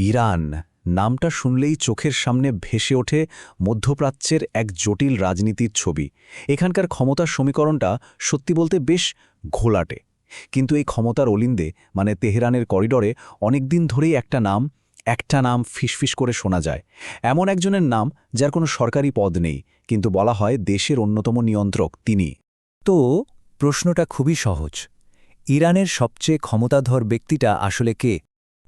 Iran নামটা শুনলেই চোখের সামনে ভেসে ওঠে মধ্যপ্রাচ্যের এক জটিল রাজনীতির ছবি। এখানকার ক্ষমতার সমীকরণটা সত্যি বলতে বেশ ঘোলাটে। কিন্তু এই ক্ষমতার অলিন্দে তেহরানের করিডরে অনেকদিন ধরেই একটা নাম ফিসফিস করে শোনা যায়। এমন একজনের নাম যার কোনো সরকারি পদ নেই, কিন্তু বলা হয় দেশের অন্যতম নিয়ন্ত্রক তিনি। তো প্রশ্নটা খুবই সহজ। ইরানের সবচেয়ে ক্ষমতাধর ব্যক্তিটা আসলে কে?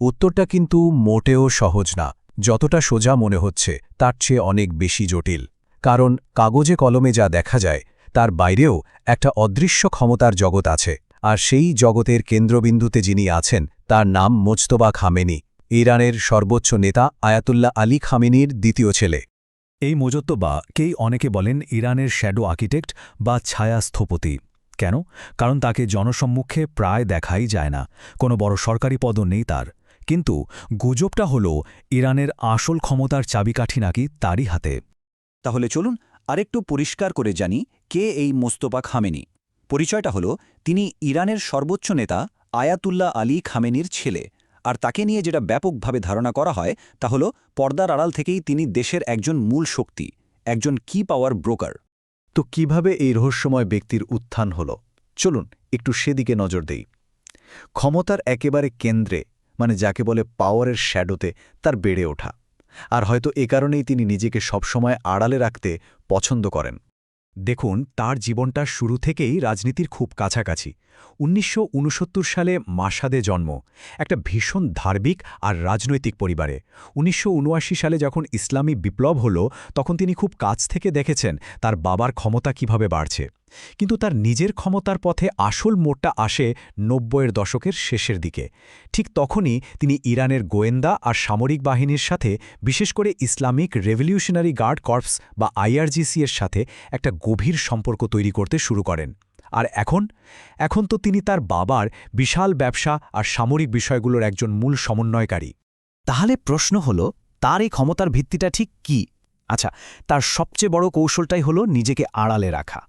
উত্তরটা কিন্তু মোটেও সহজ না। যতটা সোজা মনে হচ্ছে তার চেয়ে অনেক বেশি জটিল। কারণ কাগজে কলমে যা দেখা যায় তার বাইরেও একটা অদৃশ্য ক্ষমতার জগৎ আছে, আর সেই জগতের কেন্দ্রবিন্দুতে যিনি আছেন তার নাম মোজতবা খামেনি, ইরানের সর্বোচ্চ নেতা আয়াতুল্লাহ আলী খামেনির দ্বিতীয় ছেলে। এই মোজত্তবাকেই অনেকে বলেন ইরানের শ্যাডো আর্কিটেক্ট বা ছায়া স্থপতি। কেন? কারণ তাকে জনসম্মুখে প্রায় দেখাই যায় না, কোনো বড় সরকারি পদও নেই তার। কিন্তু গুজবটা হল ইরানের আসল ক্ষমতার চাবিকাঠি নাকি তারই হাতে। তাহলে চলুন আরেকটু পরিষ্কার করে জানি কে এই মোস্তফা খামেনি। পরিচয়টা হলো, তিনি ইরানের সর্বোচ্চ নেতা আয়াতুল্লাহ আলী খামেনির ছেলে। আর তাকে নিয়ে যেটা ব্যাপকভাবে ধারণা করা হয় তা হলো, পর্দার আড়াল থেকেই তিনি দেশের একজন মূল শক্তি, একজন কি পাওয়ার ব্রোকার। তো কিভাবে এই রহস্যময় ব্যক্তির উত্থান হল, চলুন একটু সেদিকে নজর দেই। ক্ষমতার একেবারে কেন্দ্রে, যাকে বলে পাওয়ারের শ্যাডোতে তার বেড়ে ওঠা। আর হয়তো এ কারণেই তিনি নিজেকে সবসময় আড়ালে রাখতে পছন্দ করেন। দেখুন, তার জীবনটা শুরু থেকেই রাজনীতির খুব কাছাকাছি। ১৯৬৯ সালে মাশহাদে জন্ম, একটা ভীষণ ধার্মিক আর রাজনৈতিক পরিবারে। ১৯৭৯ সালে যখন ইসলামী বিপ্লব হল, তখন তিনি খুব কাছ থেকে দেখেছেন তার বাবার ক্ষমতা কিভাবে বাড়ছে। কিন্তু তার নিজের ক্ষমতার পথে আসল মোড়টা আসে ৯০-এর দশকের শেষের দিকে। ঠিক তখনই তিনি ইরানের গোয়েন্দা আর সামরিক বাহিনীর সাথে, বিশেষ করে ইসলামিক রেভলিউশনারি গার্ড কর্পস বা আইআরজিসি এর সাথে একটা গভীর সম্পর্ক তৈরি করতে শুরু করেন। আর এখন তো তিনি তার বাবার বিশাল ব্যবসা আর সামরিক বিষয়গুলোর একজন মূল সমন্বয়কারী। তাহলে প্রশ্ন হল, তার এই ক্ষমতার ভিত্তিটা ঠিক কি? আচ্ছা, তার সবচেয়ে বড় কৌশলটাই হল নিজেকে আড়ালে রাখা।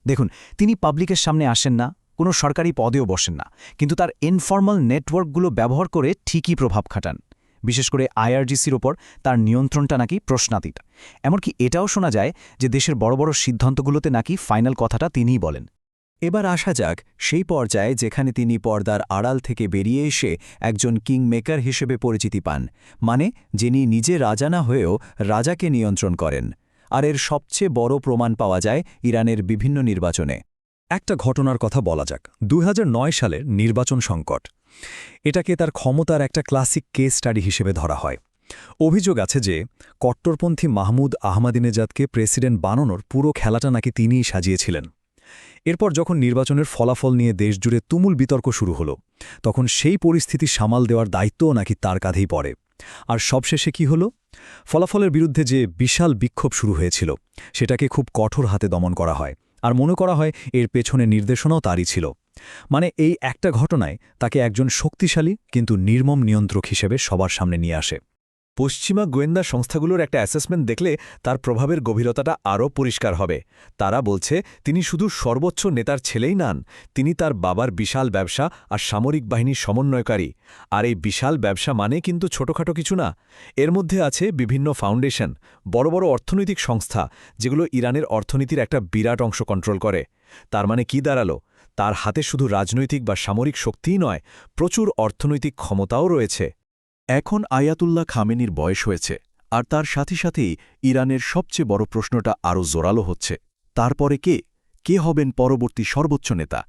দেখুন, তিনি পাবলিকের সামনে আসেন না, কোনো সরকারি পদেও বসেন না, কিন্তু তার ইনফর্মাল নেটওয়ার্কগুলো ব্যবহার করে ঠিকই প্রভাব খাটান। বিশেষ করে আইআরজিসির ওপর তার নিয়ন্ত্রণটা নাকি প্রশ্নাতীত। এমনকি এটাও শোনা যায় যে দেশের বড় বড় সিদ্ধান্তগুলোতে নাকি ফাইনাল কথাটা তিনিই বলেন। এবার আসা যাক সেই পর্যায়ে যেখানে তিনি পর্দার আড়াল থেকে বেরিয়ে এসে একজন কিং মেকার হিসেবে পরিচিতি পান, যিনি নিজে রাজা না হয়েও রাজাকে নিয়ন্ত্রণ করেন। আর এর সবচেয়ে বড় প্রমাণ পাওয়া যায় ইরানের বিভিন্ন নির্বাচনে। একটা ঘটনার কথা বলা যাক, ২০০৯ সালের নির্বাচন সংকট। এটাকে তার ক্ষমতার একটা ক্লাসিক কেস স্টাডি হিসেবে ধরা হয়। অভিযোগ আছে যে কট্টরপন্থী মাহমুদ আহমাদিনেজাদকে প্রেসিডেন্ট বানানোর পুরো খেলাটা নাকি তিনিই সাজিয়েছিলেন। এরপর যখন নির্বাচনের ফলাফল নিয়ে দেশজুড়ে তুমুল বিতর্ক শুরু হলো, তখন সেই পরিস্থিতি সামাল দেওয়ার দায়িত্বও নাকি তার কাঁধেই পড়ে। আর সবশেষে কি হলো? ফলাফলের বিরুদ্ধে যে বিশাল বিক্ষোভ শুরু হয়েছিল, সেটাকে খুব কঠোর হাতে দমন করা হয়। আর মনে করা হয় এর পেছনে নির্দেশনাও তারই ছিল। এই একটা ঘটনায় তাকে একজন শক্তিশালী কিন্তু নির্মম নিয়ন্ত্রক হিসেবে সবার সামনে নিয়ে আসে। পশ্চিমা গোয়েন্দা সংস্থাগুলোর একটা অ্যাসেসমেন্ট দেখলে তার প্রভাবের গভীরতাটা আরও পরিষ্কার হবে। তারা বলছে তিনি শুধু সর্বোচ্চ নেতার ছেলেই নন, তিনি তার বাবার বিশাল ব্যবসা আর সামরিক বাহিনীর সমন্বয়কারী। আর এই বিশাল ব্যবসা কিন্তু ছোটখাটো কিছু না। এর মধ্যে আছে বিভিন্ন ফাউন্ডেশন, বড় বড় অর্থনৈতিক সংস্থা, যেগুলো ইরানের অর্থনীতির একটা বিরাট অংশ কন্ট্রোল করে। তার কি দাঁড়ালো? তার হাতে শুধু রাজনৈতিক বা সামরিক শক্তিই নয়, প্রচুর অর্থনৈতিক ক্ষমতাও রয়েছে। এখন আয়াতুল্লাহ খামেনির বয়স হয়েছে, আর তার সাথে সাথেই ইরানের সবচেয়ে বড় প্রশ্নটা আরও জোরালো হচ্ছে। তারপরে কে হবেন পরবর্তী সর্বোচ্চ নেতা?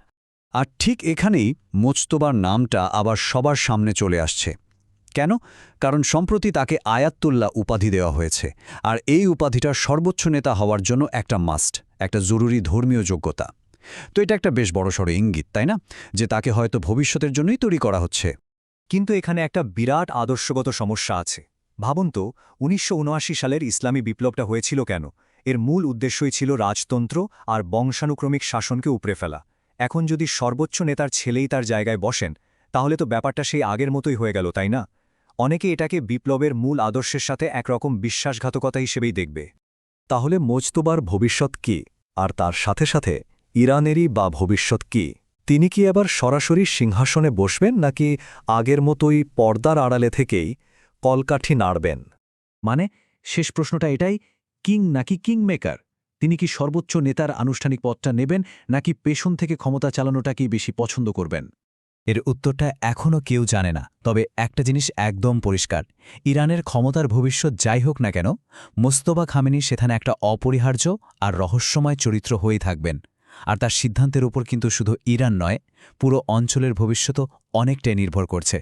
আর ঠিক এখানেই মোজতবার নামটা আবার সবার সামনে চলে আসছে। কেন? কারণ সম্প্রতি তাকে আয়াতুল্লাহ উপাধি দেওয়া হয়েছে, আর এই উপাধিটা সর্বোচ্চ নেতা হওয়ার জন্য একটা জরুরি ধর্মীয় যোগ্যতা। তো এটা একটা বেশ বড়সড় ইঙ্গিত, তাই না, যে তাকে হয়তো ভবিষ্যতের জন্যই তৈরি করা হচ্ছে। কিন্তু এখানে একটা বিরাট আদর্শগত সমস্যা আছে। ভাবুন তো, ১৯৭৯ সালের ইসলামী বিপ্লবটা হয়েছিল কেন? এর মূল উদ্দেশ্যই ছিল রাজতন্ত্র আর বংশানুক্রমিক শাসনকে উপড়ে ফেলা। এখন যদি সর্বোচ্চ নেতার ছেলেই তার জায়গায় বসেন, তাহলে তো ব্যাপারটা সেই আগের মতোই হয়ে গেল, তাই না? অনেকে এটাকে বিপ্লবের মূল আদর্শের সাথে একরকম বিশ্বাসঘাতকতা হিসেবেই দেখবে। তাহলে মোজতবার ভবিষ্যৎ কি? আর তার সাথে সাথে ইরানেরই বা ভবিষ্যৎ কি? তিনি কি আবার সরাসরি সিংহাসনে বসবেন, নাকি আগের মতোই পর্দার আড়ালে থেকেই কলকাঠি নাড়বেন। মানে শেষ প্রশ্নটা এটাই, কিং নাকি কিংমেকার? তিনি কি সর্বোচ্চ নেতার আনুষ্ঠানিক পদটা নেবেন নাকি পেছন থেকে ক্ষমতা চালানোটাকেই বেশি পছন্দ করবেন? এর উত্তরটা এখনও কেউ জানে না, তবে একটা জিনিস একদম পরিষ্কার, ইরানের ক্ষমতার ভবিষ্যৎ যাই হোক না কেন, মোস্তফা খামেনি সেখানে একটা অপরিহার্য আর রহস্যময় চরিত্র হয়েই থাকবেন। আর তার সিদ্ধান্তের উপর কিন্তু শুধু ইরান নয়, পুরো অঞ্চলের ভবিষ্যৎও অনেকটাই নির্ভর করছে।